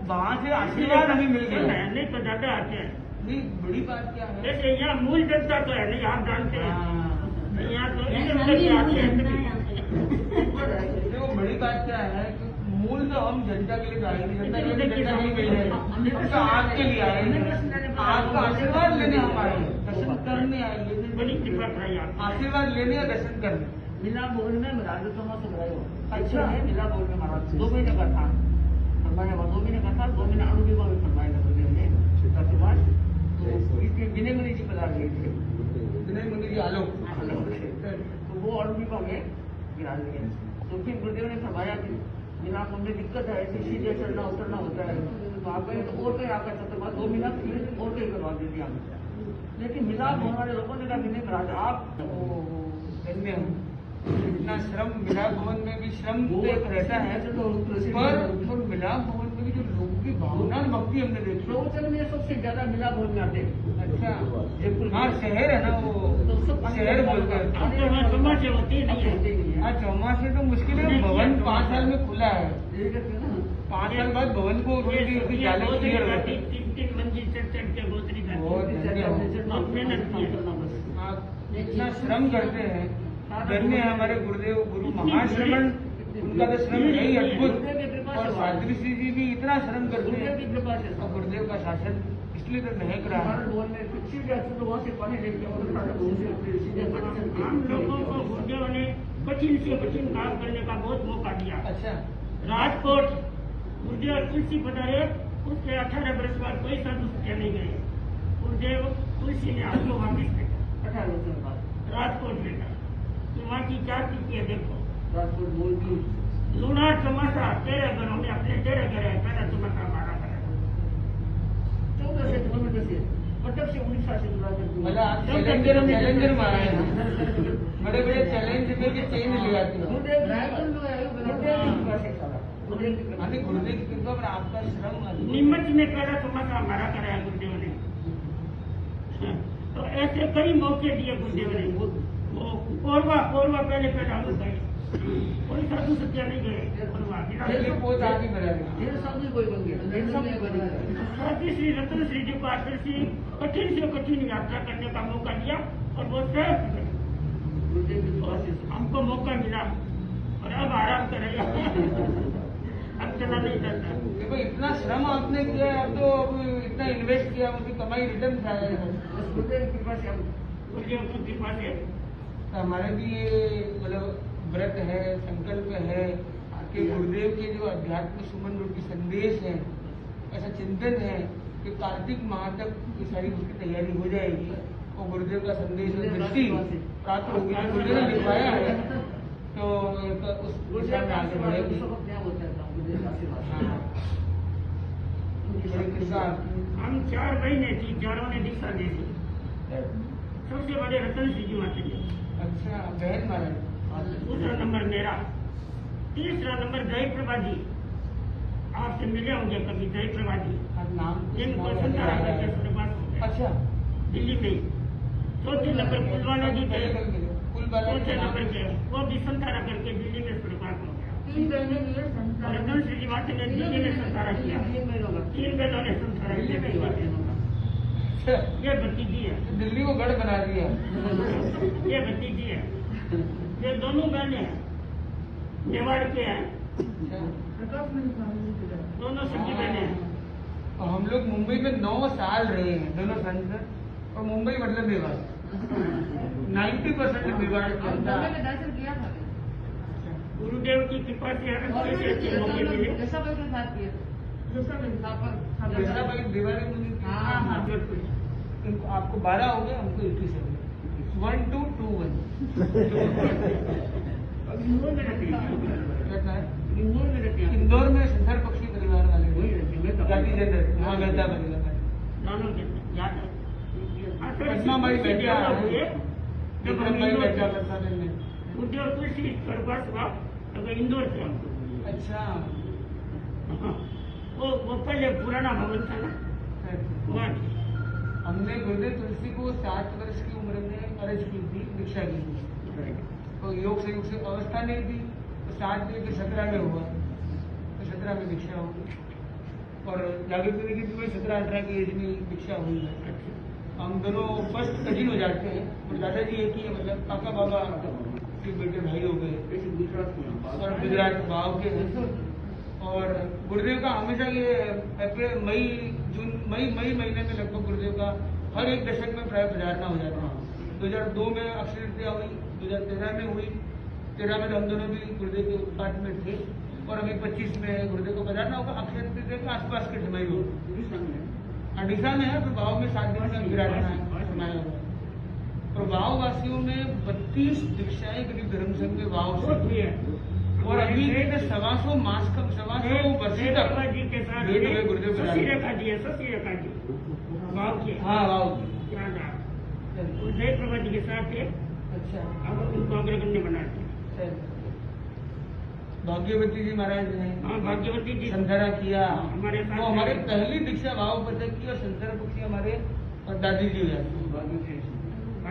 वहाँ से आशीर्वाद हमें मिल गया, नहीं तो ज्यादा आते हैं। नहीं बड़ी बात क्या है, जैसे यहाँ मूल जनता तो है नहीं, आप जानते हैं यहाँ तो इधर उधर से आते हैं। देखो बड़ी बात क्या है कि मूल तो हम जनता के लिए तो आए, जनता के लिए मिल रहे, तो आपके लिए आए, आपका आशीर्वाद लेने हम आए, दर्शन करने आए, बड़ी कृपा कराई आप। आशीर्वाद लेने या दर्शन करने। मिला भवन में महाराज समाज करायो अच्छा है, मिला भवन में महाराज 2 महीने का था, फरमाया 2 महीने का था, 2 महीने अनुविभाग में फरमाया प्रतिमास। तो इसके विनय मुनि जी पधार गए थे, विनय मुनि जी आलोक, तो वो अनुविभाग में गिरा गए। तो फिर गुरुदेव ने फरमाया कि मिला भवन में दिक्कत है, ऐसे सीधे चढ़ना उतरना होता है, तो आप कहें तो और कहीं आपका चतुर्मास 2 महीना फिर और कहीं करवा दीजिए हमें। लेकिन मिला भवन वाले लोगों ने कहा विनय महाराज आप धन्य हूँ, इतना श्रम मिला भवन में भी श्रम तो एक रहता है, पर मिला भवन में भी जो लोगों की भावना और भक्ति हमने देखी, प्रवचन में सबसे ज्यादा मिला भवन में आते हैं। अच्छा जयपुर हाँ शहर है ना, वो तो सब शहर बोलते हैं। अब तो वहाँ चौमासे होती ही नहीं है। हाँ चौमासे तो मुश्किल है, भवन 5 साल में खुला है, यही कहते हैं ना, 5 साल बाद भवन को जाले क्लियर होते हैं। 3 मंजिल चढ़ के गोत्री बहुत धन्य हूँ, मेहनत की है। आप इतना श्रम करते हैं, धन्य है हमारे गुरुदेव गुरु महाश्रमण, उनका तो श्रम है ही अद्भुत, और साध्वी श्री जी भी इतना श्रम करते गुरुदेव की हैं, कृपा से और गुरुदेव का शासन इसलिए तो महक रहा है। भवन में फिर सीधे तो वहाँ से पानी लेके और भवन से फिर सीधे हम लोगों को गुरुदेव ने कठिन से कठिन काम करने का बहुत मौका दिया। अच्छा राजकोट गुरुदेव तुलसी पधारे, उसके 18 वर्ष बाद कोई साधु नहीं गए, गुरुदेव तुलसी ने आपको वापिस भेजा, 18 वर्षों बाद राजकोट भेजा। तो वहाँ की क्या स्थिति है देखो, राजकोट बोल की लूना चमासा तेरे घरों में अपने तेरे घर है, पहला चमासा मारा करा। 1400 किलोमीटर से कटक से उड़ीसा से मतलब आप चैलेंजर मारा है ना, बड़े बड़े चैलेंज में के चेंज ले आते हो। गुरुदेव गुरुदेव की कृपा से सारा गुरुदेव की कृपा अरे गुरुदेव की कृपा पर आपका श्रम अद्भुत। नीमच में पहला चमासा मारा कराया गुरुदेव ने। तो ऐसे कई मौके दिए गुरुदेव ने। वो कोरवा पहले हम गए, कोई साधु सत्या नहीं गए कोरवा, ये पोत आगे बढ़ा गया। डेढ़ साल कोई बन गया, डेढ़ साल में बन गया। साथ ही श्री रतन श्री जी को आकर से कठिन यात्रा करने का मौका दिया, और वो सब गुरुदेव की कृपा से हमको मौका मिला, और अब आराम करेगा। अब चला नहीं जाता। देखो इतना श्रम आपने किया, अब तो इतना इन्वेस्ट किया, उसकी कमाई रिटर्न आएगा। बस गुरुदेव की कृपा से हम गुरुदेव की कृपा से तो हमारे भी ये मतलब व्रत है, संकल्प है कि गुरुदेव के जो अध्यात्म सुमन रूपी संदेश है, ऐसा चिंतन है कि कार्तिक माह तक ये सारी उसकी तैयारी हो जाएगी, और गुरुदेव का संदेश और दृष्टि प्राप्त होगी। गुरुदेव ने लिखवाया है तो एक उस दिशा में आगे बढ़ेगी। हम 4 महीने थी, चारों ने दीक्षा दे दी। सबसे बड़े रतन सिंह जी माता जी। अच्छा बहन महाराज। दूसरा नंबर मेरा, तीसरा नंबर जय प्रभा जी, आपसे मिले होंगे कभी, जय प्रभा जी नाम जिनको संतारा करके स्वर्गवास हो गया अच्छा दिल्ली में। चौथे नंबर कुलवाला जी थे, कुल वाला चौथे नंबर के वो भी संतारा करके दिल्ली में स्वर्गवास हो गया। 3 बहनें भी है और रतन श्री जी माता ने दिल्ली में संसारा किया, 3 बहनों ने संसारा किया। ये भतीजी है, दिल्ली को गढ़ बना दिया। ये भतीजी है, ये दोनों बहनें हैं, मेवाड़ के हैं, दोनों सगी बहनें हैं। और हम लोग मुंबई में 9 साल रहे हैं दोनों संसद, और मुंबई मतलब मेवाड़ 90% मेवाड़ के अंदर। दर्शन किया था गुरुदेव की कृपा से हमें अच्छे अच्छे मौके मिले। जैसा भाई के साथ किया जैसा भाई दिवाली मुझे हाँ। इनको आपको 12 हो गए, हमको 87 1 2 2 1 इंदौर में रहते हैं, कहता है इंदौर में रहते हैं, इंदौर में संथर पक्षी परिवार वाले वही रहते हैं, जाति जेंडर वहाँ गद्दा परिवार दोनों के याद है। पटना भाई बैठा हुए जब हम भाई इंदौर बैठा थे, करता में। उद्योग कृषि स्वर्गवास हुआ तब इंदौर थे हम। अच्छा वो पहले पुराना भवन था ना, वहाँ थे। हमने गुरुदेव तुलसी को 7 वर्ष की उम्र में अर्ज की थी, दीक्षा की थी। तो योग से अवस्था नहीं थी, तो 7 में फिर 17 में हुआ, तो 17 में दीक्षा हो गई। और जागृति की भी 17-18 की एज में दीक्षा हुई है। हम दोनों फर्स्ट कजिन हो जाते हैं, और दादाजी एक ही है, मतलब काका बाबा के बेटे भाई हो गए, और गुजरात भाव के हैं। और गुरुदेव का हमेशा ये अप्रैल मई महीने में लगभग गुरुदेव का हर एक दशक में प्राय पधारना हो जाता है। 2002 में अक्षय तृतीया हुई, 2013 में हुई, 13 में हम दोनों भी गुरुदेव के उत्पाद में थे, और अभी 25 में गुरुदेव को पधारना होगा। अक्षय तृतीया के आसपास के समय हो, अडीसा में है, फिर भाव में 7 दिन का विराजना समय होगा। प्रभाव वासियों में 32 दीक्षाएं गरीब धर्म संघ में भाव से हुई है, और अभी 125 मास का 125 वर्ष तक जी के साथ भेंट हुए गुरुदेव शशि रेखा जी है, शशि रेखा जी भाव के, हाँ भाव याद आ जय प्रभा जी के साथ थे। अच्छा अब उनको अग्रगण्य बनाते हैं। भाग्यवती जी महाराज ने हाँ, भाग्यवती जी संथरा किया, हमारे साथ वो हमारी पहली दीक्षा भाव पदक की, और संथरा पक्षी हमारे और दादी जी हुआ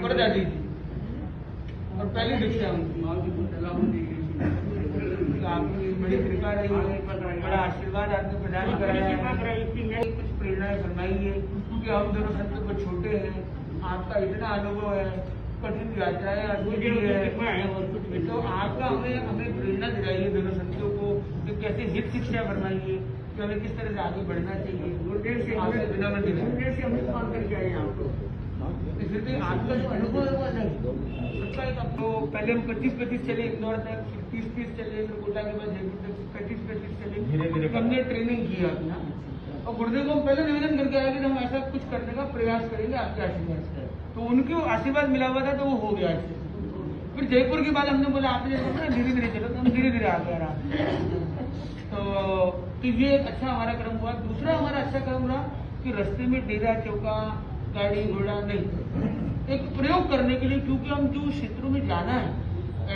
और दादी जी, और पहली दीक्षा उनकी। आपकी बड़ी कृपा रही है, बड़ा आशीर्वाद आपने प्रदान कराया है। कुछ प्रेरणाएं फरमाइए, क्योंकि हम दोनों संत बहुत छोटे हैं, आपका इतना अनुभव है, कठिन यात्राएं अधूरी है, तो आपका हमें प्रेरणा दिलाइए दोनों संतों को, कि कैसे हित शिक्षा फरमाइए कि हमें किस तरह से आगे बढ़ना चाहिए। गुरुदेव से आपसे विनम्र गुरुदेव से हम कॉल करके आए हैं आपको। फिर भी आपका जो अनुभव है वो अलग सबका एक। तो पहले हम 25-25 चले इंदौर तक, फिर 30-30 चले, फिर कोटा के बाद जयपुर तक 35-35 चले, धीरे-धीरे हमने ट्रेनिंग किया अपना। और गुरुदेव को हम पहले निवेदन करके आए कि हम ऐसा कुछ करने का प्रयास करेंगे आपके आशीर्वाद से, तो उनके आशीर्वाद मिला हुआ था, तो वो हो गया अच्छे। फिर जयपुर के बाद हमने बोला आपने धीरे धीरे चलो, तो हम धीरे धीरे आ गए आराम। तो ये एक अच्छा हमारा क्रम हुआ। दूसरा हमारा अच्छा क्रम रहा कि रास्ते में डेरा चौका गाड़ी घोड़ा नहीं, एक प्रयोग करने के लिए, क्योंकि हम जो क्षेत्रों में जाना है,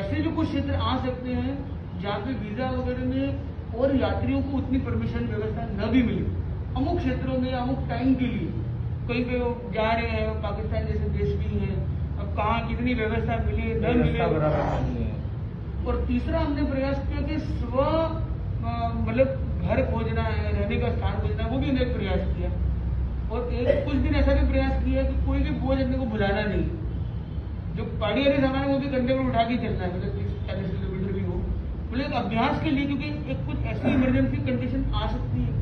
ऐसे जो कुछ क्षेत्र आ सकते हैं जहाँ पे वीजा वगैरह में और यात्रियों को उतनी परमिशन व्यवस्था न भी मिले, अमुक क्षेत्रों में अमुक टाइम के लिए कहीं पे जा रहे हैं, पाकिस्तान जैसे देश भी है, अब कहाँ कितनी व्यवस्था मिले न मिले। और तीसरा हमने प्रयास किया कि मतलब घर खोजना है, रहने का स्थान खोजना है, वो भी हमने प्रयास किया। और कुछ दिन ऐसा भी प्रयास किया कि कोई भी बोझ अपने को भुलाना नहीं, जो पहाड़ी वाले सामान है वो भी कंधे पर उठा के चलना है, मतलब 30-40 किलोमीटर भी हो, मतलब एक अभ्यास के लिए, क्योंकि एक कुछ ऐसी इमरजेंसी कंडीशन आ सकती है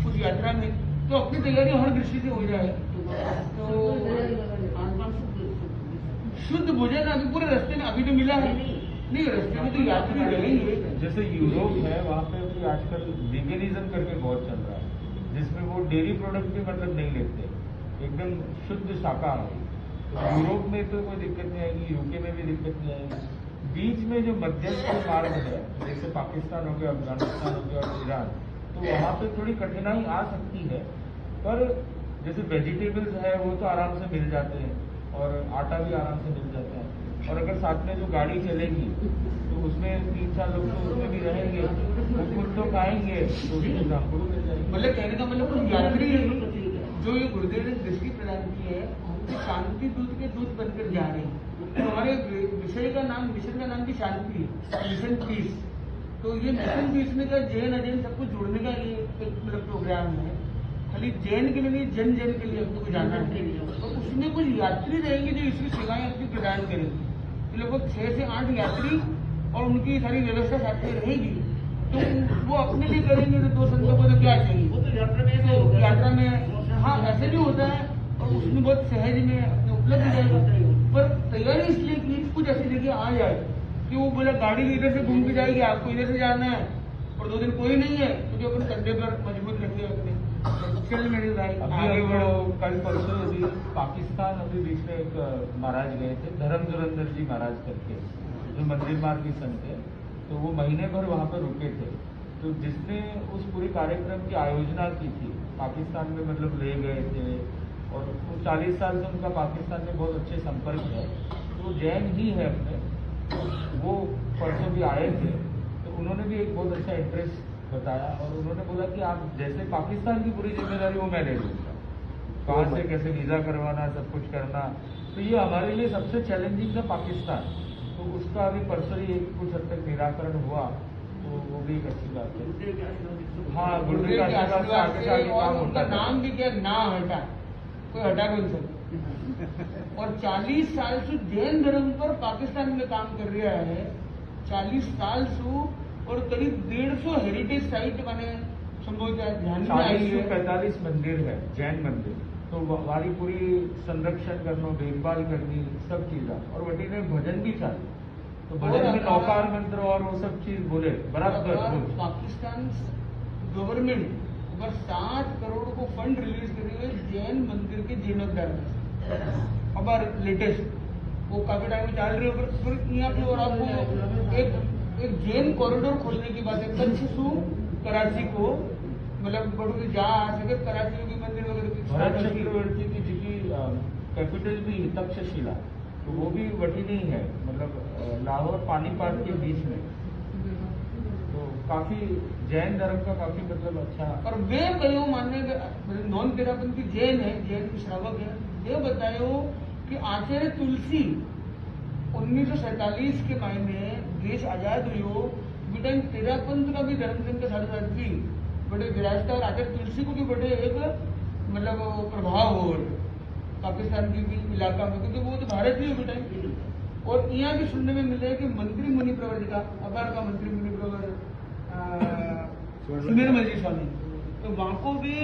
कुछ यात्रा में, तो अपनी तैयारी हर दृष्टि से हो जाए। तो शुद्ध भोजन अभी पूरे रास्ते में अभी तो मिला है नहीं, रास्ते में तो यात्री रहेंगे। जैसे यूरोप है, वहाँ पे भी आजकल वीगनिज्म करके बहुत चल रहा है, जिसमें वो डेयरी प्रोडक्ट भी मतलब नहीं लेते, एकदम शुद्ध शाकाहारी। तो यूरोप में तो कोई दिक्कत नहीं आएगी, यूके में भी दिक्कत नहीं आएगी। बीच में जो मध्यस्थ मार्ग है, जैसे पाकिस्तान हो गया, अफगानिस्तान हो गया और ईरान, तो वहाँ पे थोड़ी कठिनाई आ सकती है, पर जैसे वेजिटेबल्स है वो तो आराम से मिल जाते हैं, और आटा भी आराम से मिल जाता है। और अगर साथ में जो गाड़ी चलेगी तो उसमें 3-4 लोग तो उसमें भी रहेंगे, वो खुद तो खाएंगे, तो हमको मिल जाएगी। मतलब कहने का मतलब यात्री जो ये गुरुदेव ने दृष्टि प्रदान की है, हम शांति दूत के दूत बनकर जा रहे हैं। तो हमारे विषय का नाम, मिशन का नाम भी शांति है, मिशन पीस। तो ये मिशन भी इसमें क्या जैन अजैन सबको जोड़ने का ये एक मतलब प्रोग्राम है। खाली जैन के लिए नहीं, जन जन के लिए हमको जाना है। और उसमें कुछ यात्री रहेंगे जो इसकी सेवाएं अपनी प्रदान करेंगे। तो लगभग 6 से 8 यात्री और उनकी सारी व्यवस्था साथ में रहेगी। तो वो अपने लिए करेंगे तो 2 संतों को तो क्या चाहिए, वो तो यात्रा में हाँ ऐसे भी होता है। और उसमें बहुत सहज में अपने उपलब्ध हो जाएगा। पर तैयारी इसलिए की कुछ ऐसी जगह आ जाए कि वो बोला गाड़ी इधर से घूम के जाएगी, आपको इधर से जाना है और 2 दिन कोई नहीं है, तो जो अपन कंधे पर मजबूत रखे अपने चल मेरे भाई आगे बढ़ो। कल परसों अभी पाकिस्तान अभी बीच में एक महाराज गए थे, धर्म धुरंधर जी महाराज करके, जो मंदिर मार्ग की संत है। तो वो महीने भर वहाँ पर रुके थे। तो जिसने उस पूरे कार्यक्रम की आयोजना की थी पाकिस्तान में, मतलब ले गए थे। और वो 40 साल से उनका पाकिस्तान में बहुत अच्छे संपर्क है। तो वो जैन ही है अपने, वो परसों भी आए थे। तो उन्होंने भी एक बहुत अच्छा इंटरेस्ट बताया और उन्होंने बोला कि आप जैसे पाकिस्तान की पूरी जिम्मेदारी वो मैं ले लूँगा, कहाँ से कैसे वीज़ा करवाना, सब कुछ करना। तो ये हमारे लिए सबसे चैलेंजिंग था पाकिस्तान। तो उसका अभी परसों ही एक कुछ हद तक निराकरण हुआ, तो वो भी एक अच्छी बात है। हाँ, गुरुदेव के आशीर्वाद से आगे से आगे काम होता है। नाम भी क्या ना हटा, कोई हटा भी नहीं सकता। और 40 साल से जैन धर्म पर पाकिस्तान में काम कर रहा है, 40 साल से। और करीब 150 हेरिटेज साइट माने संभव ध्यान में आई है। 45 मंदिर है जैन मंदिर, तो वारी पूरी संरक्षण करना, देखभाल करनी, सब चीज़। और वटी ने भजन भी था, तो भजन में नौकार मंत्र और वो सब चीज बोले बराबर। पाकिस्तान गवर्नमेंट पर 7 करोड़ को फंड रिलीज कर रही है जैन मंदिर के जीर्णोद्धार। अब लेटेस्ट वो काफी टाइम में चल रही है। फिर यहाँ पे और आपको एक जैन कॉरिडोर खोलने की बात है, कच्छ से कराची को, मतलब बड़ू जा आ सके कराची के मंदिर वगैरह। भरत चक्रवर्ती की जिसकी कैपिटल भी तक्षशिला, तो वो भी वटी नहीं है, मतलब लाहौर पानीपत के बीच में। तो काफी जैन धर्म का काफी मतलब अच्छा। और वे कहो मानने के नॉन तेरापंथी जैन है, जैन श्रावक है, वे बतायो कि आचार्य तुलसी 1947 के महीने देश आजाद हुई बेटा तेरापंथ का भी धर्म संघ के साथ साथ भी बड़े विरासत और आचार्य तुलसी को भी बड़े एक मतलब प्रभाव हो पाकिस्तान के भी इलाका में, क्योंकि वो तो भारत ही हो बेटा। और यहाँ भी सुनने में मिले कि मंत्री मुनि प्रवर का अपार का मंत्री मुनि प्रवर सुमेरमल जी स्वामी, तो वहां को भी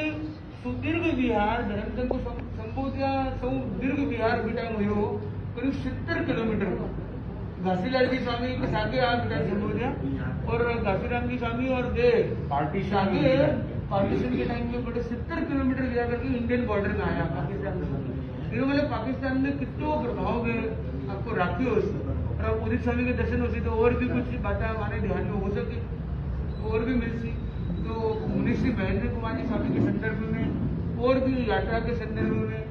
सुदीर्घ विहार धर्म संघ को संबोधिया दीर्घ विहार बेटा हुई करीब 70 किलोमीटर। घासीलाल जी स्वामी के साथ आप बेटा संबोधिया और घासीराम जी स्वामी और वे पार्टीशन के टाइम में बड़े 70 किलोमीटर गया करके इंडियन बॉर्डर में आया पाकिस्तान में। मतलब पाकिस्तान में कितना प्रभाव है आपको राखी हो। और उदित स्वामी के दर्शन हो सी तो और भी कुछ बातें हमारे ध्यान में हो सके और भी मिल सी। तो मुनि श्री महेंद्र कुमार जी स्वामी के संदर्भ में और भी यात्रा के संदर्भ में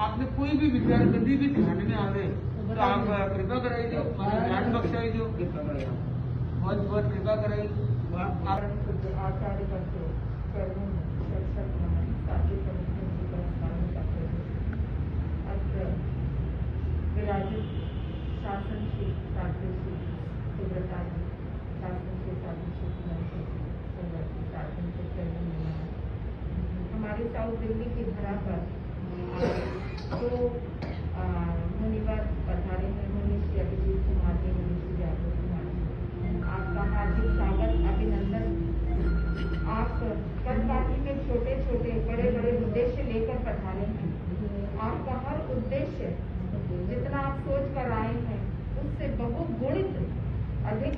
आपने कोई भी विचार कभी भी ध्यान में आवे तो आप कृपा कराई दो, ध्यान बख्शाई दो, बहुत बहुत कृपा कराई। आचार्य विराजित शासन श्री सुब्रता जी, शासन के शासन के चरण में हमारे साउथ दिल्ली की धरा पर जो मुनिवर पधारे हैं, मुनि श्री अभिजीत कुमार जी, मुनि श्री जागृत कुमार जी, आपका हार्दिक स्वागत, अभिनंदन। आप कदकाठी में छोटे छोटे बड़े बड़े उद्देश्य लेकर पधारे हैं। आपका हर उद्देश्य जितना आप सोच कर आए हैं उससे बहुगुणित अधिक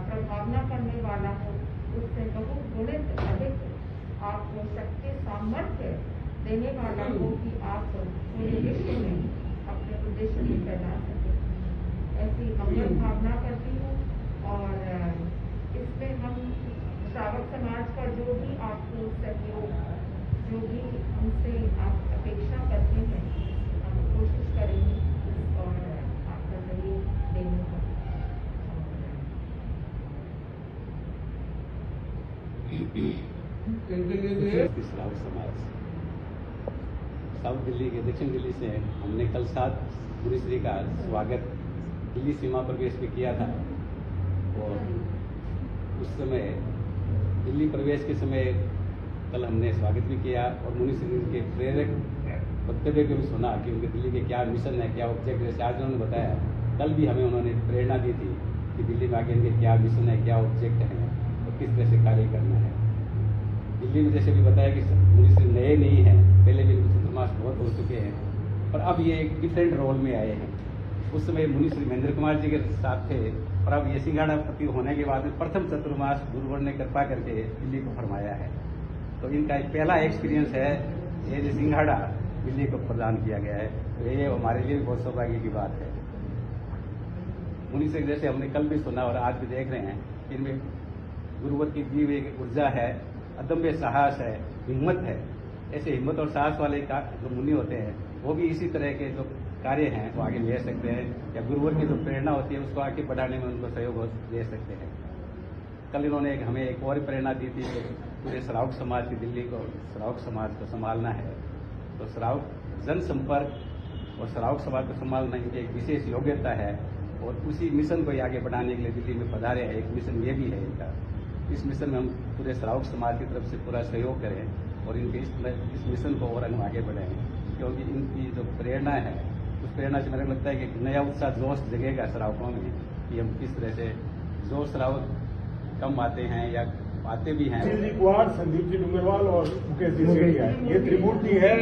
प्रभावना करने वाला हो, उससे बहुगुणित अधिक आपको शक्ति सामर्थ्य देने वाला हो कि आप पूरे विश्व में अपने उद्देश्य को फैला सके। ऐसी मंगल भावना करती हूँ। और इसमें हम श्रावक समाज का जो भी आपको सहयोग, जो भी हमसे आप अपेक्षा करते हैं, हम कोशिश करेंगे और आपका सहयोग देने का। श्रावक समाज साउथ दिल्ली के दक्षिण दिल्ली से हमने कल 7 मुनिश्री का स्वागत दिल्ली सीमा प्रवेश में किया था। और उस समय दिल्ली प्रवेश के समय कल हमने स्वागत भी किया और मुनि श्री के प्रेरक वक्तव्य को भी सुना कि उनके दिल्ली के क्या मिशन है, क्या ऑब्जेक्ट है। जैसे आज उन्होंने बताया, कल भी हमें उन्होंने प्रेरणा दी थी कि दिल्ली में आगे इनके क्या मिशन है, क्या ऑब्जेक्ट है और किस तरह से कार्य करना है। दिल्ली में जैसे भी बताया कि मुनि श्री नए नहीं हैं, पहले भी इनके चतुर्मास बहुत हो चुके हैं, पर अब ये एक डिफरेंट रोल में आए हैं। उस समय मुनि श्री महेंद्र कुमार जी के साथ थे और अब ये सिंघाड़ापति होने के बाद में प्रथम चतुर्मास गुरुवर ने कृपा करके दिल्ली को फरमाया है। तो इनका एक पहला एक्सपीरियंस है, ये जो सिंघाड़ा दिल्ली को प्रदान किया गया है, तो ये हमारे लिए भी बहुत सौभाग्य की बात है। मुनि श्री जैसे हमने कल भी सुना और आज भी देख रहे हैं, इनमें गुरुवर की दी हुई ऊर्जा है, अदम्य साहस है, हिम्मत है। ऐसे हिम्मत और साहस वाले का जो मुनि होते हैं वो भी इसी तरह के जो कार्य हैं वो आगे ले सकते हैं, या गुरुवर की जो प्रेरणा होती है उसको आगे बढ़ाने में उनको सहयोग दे सकते हैं। कल इन्होंने हमें एक और प्रेरणा दी थी कि पूरे श्रावक समाज की दिल्ली को, श्रावक समाज को संभालना है। तो श्रावक जनसंपर्क और श्रावक समाज को संभालना इनकी एक विशेष योग्यता है और उसी मिशन को आगे बढ़ाने के लिए दिल्ली में पधारे हैं। एक मिशन ये भी है इनका। इस मिशन में हम पूरे श्रावक समाज की तरफ से पूरा सहयोग करें और इनके इस मिशन को और हम आगे बढ़ाएं, क्योंकि इनकी जो प्रेरणा है उस प्रेरणा से मेरे को लगता है कि नया उत्साह जोश जगेगा श्रावकों में कि हम किस तरह से जो श्रावक कम आते हैं या आते भी हैं। जी कुमार, संदीप जी डूंगरवाल और मुकेश जी सेठिया, ये त्रिमूर्ति है,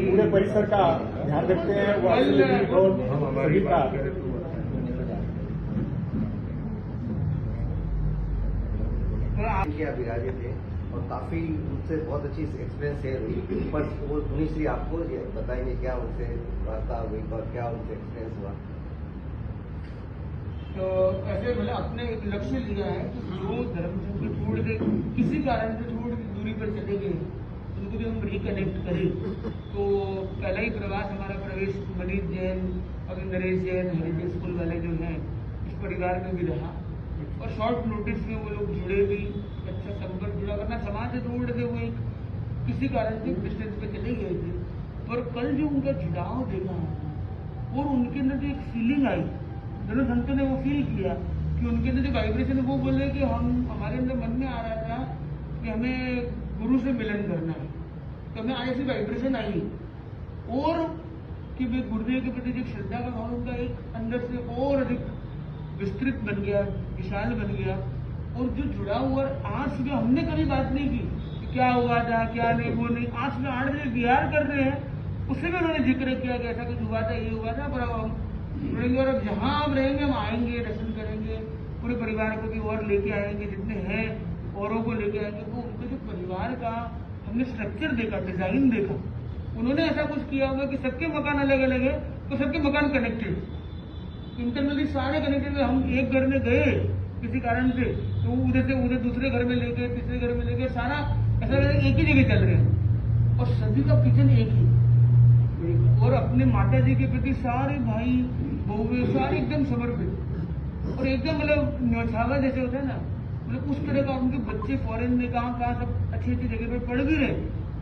पूरे परिसर का ध्यान रखते हैं। वो सभी का किया विराजे थे और काफी उनसे बहुत अच्छी एक्सपीरियंस शेयर हुई। पर वो मुनि श्री आपको बताएंगे क्या उनसे वार्ता हुई और क्या उनसे एक्सपीरियंस हुआ। तो ऐसे मतलब अपने एक लक्ष्य लिया है कि जो धर्म से छोड़ के किसी कारण से छोड़ के दूरी पर चले गए उनको भी हम रिकनेक्ट करें। तो पहला ही प्रवास हमारा प्रवेश मनीष जैन और नरेश जैन हेरिटेज स्कूल वाले जो हैं इस परिवार में भी रहा और शॉर्ट नोटिस में वो लोग जुड़े भी, अच्छा संपर्क जुड़ा, वरना समाज से छोड़ के वो एक किसी कारण से डिस्टेंस पे चले गए थे। पर कल जो उनका जुड़ाव देखा और उनके अंदर जो एक फीलिंग आई, दोनों संतों ने वो फील किया कि उनके अंदर जो वाइब्रेशन है वो बोले कि हमारे अंदर मन में आ रहा था कि हमें गुरु से मिलन करना है, तो हमें आज ऐसी वाइब्रेशन आई और कि भाई गुरुदेव के प्रति जो श्रद्धा का भाव उनका एक अंदर से और अधिक विस्तृत बन गया, विशाल बन गया। और जो जुड़ा हुआ आज सुबह हमने कभी बात नहीं की कि क्या हुआ था क्या नहीं, वो नहीं। आज सुबह 8 बजे बिहार कर रहे हैं, उससे भी उन्होंने जिक्र किया कि ऐसा कुछ हुआ था, ये हुआ था, पर अब हम जुड़ेंगे और अब जहाँ आप रहेंगे हम आएंगे, दर्शन करेंगे, पूरे परिवार को भी और लेके आएंगे, जितने हैं औरों को लेके आएंगे। वो उनके जो परिवार का हमने स्ट्रक्चर देखा, डिजाइन देखा, उन्होंने ऐसा कुछ किया होगा कि सबके मकान अलग अलग है तो सबके मकान कनेक्टेड, इंटरनली सारे कनेक्टेड। हम एक घर में गए किसी कारण से तो उधर से उधर दूसरे घर में लेके, तीसरे घर में लेके, सारा ऐसा एक ही जगह चल रहे हैं और सभी का किचन एक ही। और अपने माता जी के प्रति सारे भाई बहू सारे एकदम समर्पित और एकदम मतलब न्यौछावा जैसे होता है ना, मतलब उस तरह का। उनके बच्चे फॉरेन में कहाँ सब अच्छी अच्छी जगह पर पढ़ भी रहे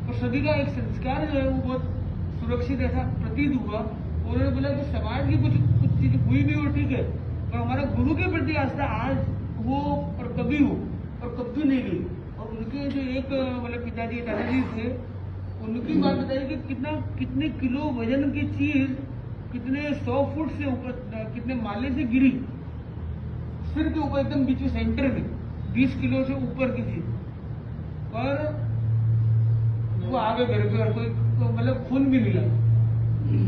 और सभी का एक संस्कार जो है वो बहुत सुरक्षित ऐसा प्रतीत हुआ। उन्होंने बोला कि समाज की कुछ चीज हुई भी हो ठीक है, पर हमारा गुरु के प्रति आस्था आज हो और कभी हो और कभी नहीं गई। और उनके जो एक मतलब पिताजी दादाजी थे, उनकी बात बताइए कि कितने किलो वजन की चीज कितने 100 फुट से ऊपर, कितने माले से गिरी सिर के ऊपर एकदम बीच में सेंटर में 20 किलो से ऊपर की चीज, पर वो आगे घर पे और कोई मतलब खून भी नहीं लगा।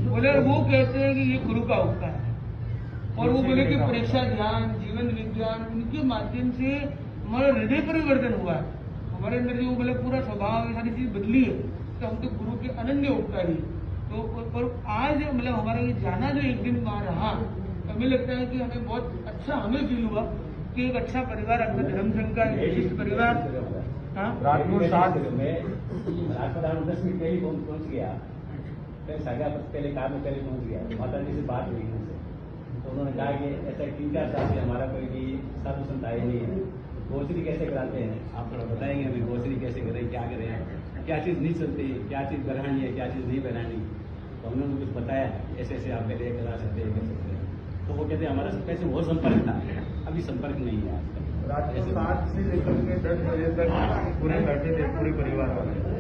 बोले वो कहते हैं कि ये गुरु का उपकार है। और वो बोले कि परीक्षा ध्यान, जीवन विज्ञान, उनके माध्यम से हमारा हृदय परिवर्तन हुआ है, हमारे अंदर जो मतलब पूरा स्वभाव ये सारी चीज बदली है। तो हम तो गुरु के अनन्य उपकारी। तो और आज मतलब हमारा ये जाना जो एक दिन वहां रहा, तो हमें लगता है कि हमें बहुत अच्छा हमें फील हुआ कि एक अच्छा परिवार, अपना धर्म संघ का विशिष्ट परिवार। रात को 7 10 मिनट पहले पहुंच गया, पहले कार में पहले पहुंच गया, माता जी से बात हुई उनसे, तो उन्होंने कहा कि ऐसा 3-4 साल से हमारा कोई भी साधु संत आए नहीं है। गोचरी कैसे कराते हैं आप थोड़ा बताएंगे हमें, गोचरी कैसे करें, क्या करें, क्या चीज़ नहीं चलती, क्या चीज़ बढ़ानी है, क्या चीज़ नहीं बढ़ानी। तो हमने उनको कुछ बताया, ऐसे ऐसे आप पहले करा सकते हैं, कर सकते हैं। तो वो कहते हैं हमारा सबसे बहुत संपर्क था, अभी संपर्क नहीं है आजकल। रात को 7 से लेकर के 10 बजे तक पूरे बैठे थे, पूरे परिवार वाले।